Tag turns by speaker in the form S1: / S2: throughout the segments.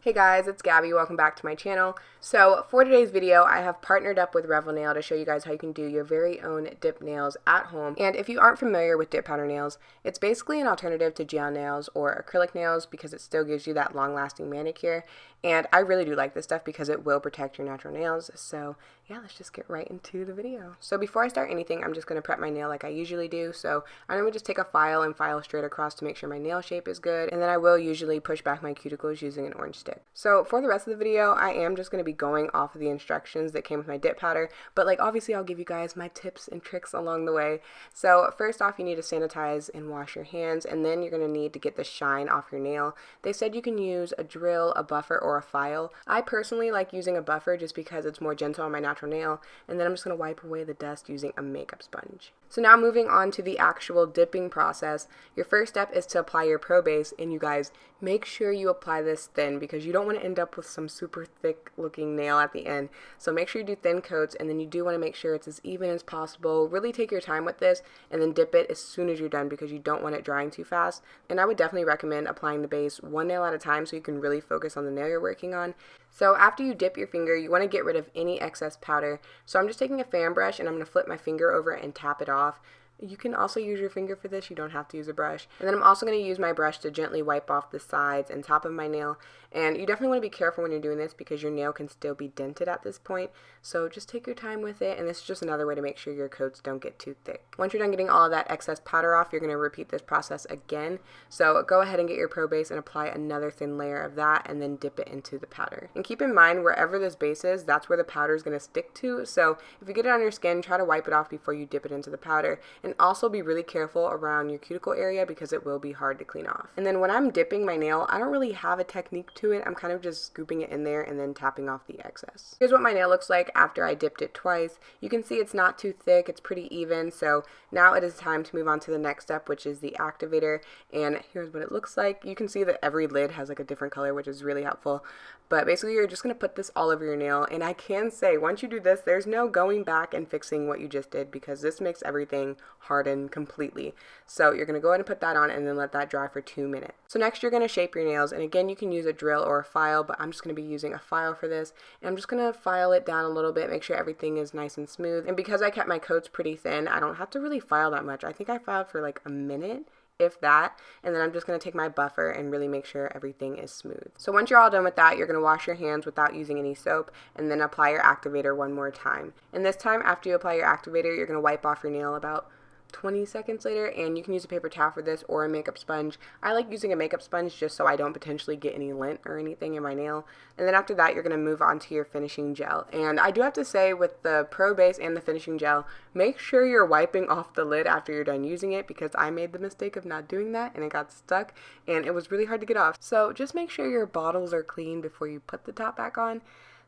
S1: Hey guys, it's Gabby. Welcome back to my channel. So for today's video, I have partnered up with Revel Nail to show you guys how you can do your very own dip nails at home. And if you aren't familiar with dip powder nails, it's basically an alternative to gel nails or acrylic nails because it still gives you that long-lasting manicure. And I really do like this stuff because it will protect your natural nails. So yeah, let's just get right into the video. So before I start anything, I'm just going to prep my nail like I usually do. So I'm going to just take a file and file straight across to make sure my nail shape is good. And then I will usually push back my cuticles using an orange stick. So for the rest of the video, I am just going to be going off of the instructions that came with my dip powder, but like obviously I'll give you guys my tips and tricks along the way. So first off, you need to sanitize and wash your hands, and then you're going to need to get the shine off your nail. They said you can use a drill, a buffer, or a file. I personally like using a buffer just because it's more gentle on my natural nail, and then I'm just going to wipe away the dust using a makeup sponge. So now moving on to the actual dipping process, your first step is to apply your pro base, and you guys make sure you apply this thin because you don't want to end up with some super thick looking nail at the end. So make sure you do thin coats, and then you do want to make sure it's as even as possible. Really take your time with this and then dip it as soon as you're done because you don't want it drying too fast. And I would definitely recommend applying the base one nail at a time so you can really focus on the nail you're working on. So after you dip your finger, you want to get rid of any excess powder. So I'm just taking a fan brush and I'm going to flip my finger over and tap it off. You can also use your finger for this, you don't have to use a brush. And then I'm also going to use my brush to gently wipe off the sides and top of my nail. And you definitely want to be careful when you're doing this because your nail can still be dented at this point. So just take your time with it, and this is just another way to make sure your coats don't get too thick. Once you're done getting all of that excess powder off, you're going to repeat this process again. So go ahead and get your pro base and apply another thin layer of that and then dip it into the powder. And keep in mind, wherever this base is, that's where the powder is going to stick to. So if you get it on your skin, try to wipe it off before you dip it into the powder. And also be really careful around your cuticle area because it will be hard to clean off. And then when I'm dipping my nail, I don't really have a technique to it. I'm kind of just scooping it in there and then tapping off the excess. Here's what my nail looks like after I dipped it twice. You can see it's not too thick, it's pretty even. So now it is time to move on to the next step, which is the activator. And here's what it looks like. You can see that every lid has like a different color, which is really helpful. But basically you're just going to put this all over your nail. And I can say once you do this, there's no going back and fixing what you just did because this makes everything harden completely. So you're going to go ahead and put that on and then let that dry for 2 minutes. So next you're going to shape your nails, and again you can use a drill or a file, but I'm just going to be using a file for this, and I'm just going to file it down a little bit, make sure everything is nice and smooth. And because I kept my coats pretty thin, I don't have to really file that much. I think I filed for like a minute, if that, and then I'm just going to take my buffer and really make sure everything is smooth. So once you're all done with that, you're going to wash your hands without using any soap and then apply your activator one more time. And this time after you apply your activator, you're going to wipe off your nail about 20 seconds later, and you can use a paper towel for this or a makeup sponge. I like using a makeup sponge just so I don't potentially get any lint or anything in my nail. And then after that, you're going to move on to your finishing gel. And I do have to say, with the pro base and the finishing gel, make sure you're wiping off the lid after you're done using it because I made the mistake of not doing that and it got stuck and it was really hard to get off. So just make sure your bottles are clean before you put the top back on.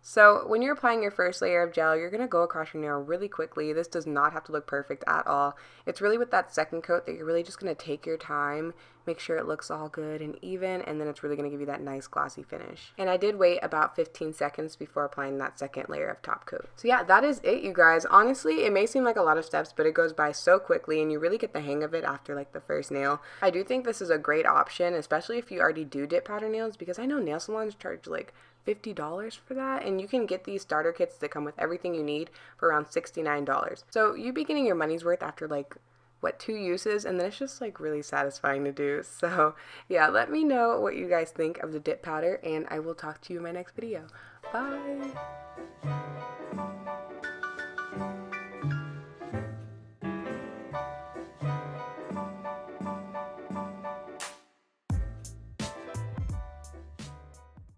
S1: So when you're applying your first layer of gel, you're going to go across your nail really quickly. This does not have to look perfect at all. It's really with that second coat that you're really just going to take your time, make sure it looks all good and even, and then it's really going to give you that nice glossy finish. And I did wait about 15 seconds before applying that second layer of top coat. So yeah, that is it, you guys. Honestly, it may seem like a lot of steps, but it goes by so quickly and you really get the hang of it after like the first nail. I do think this is a great option, especially if you already do dip powder nails, because I know nail salons charge like $50 for that, and you can get these starter kits that come with everything you need for around $69. So you'd be getting your money's worth after like, what, 2 uses, and then it's just like really satisfying to do. So yeah, let me know what you guys think of the dip powder, and I will talk to you in my next video. Bye!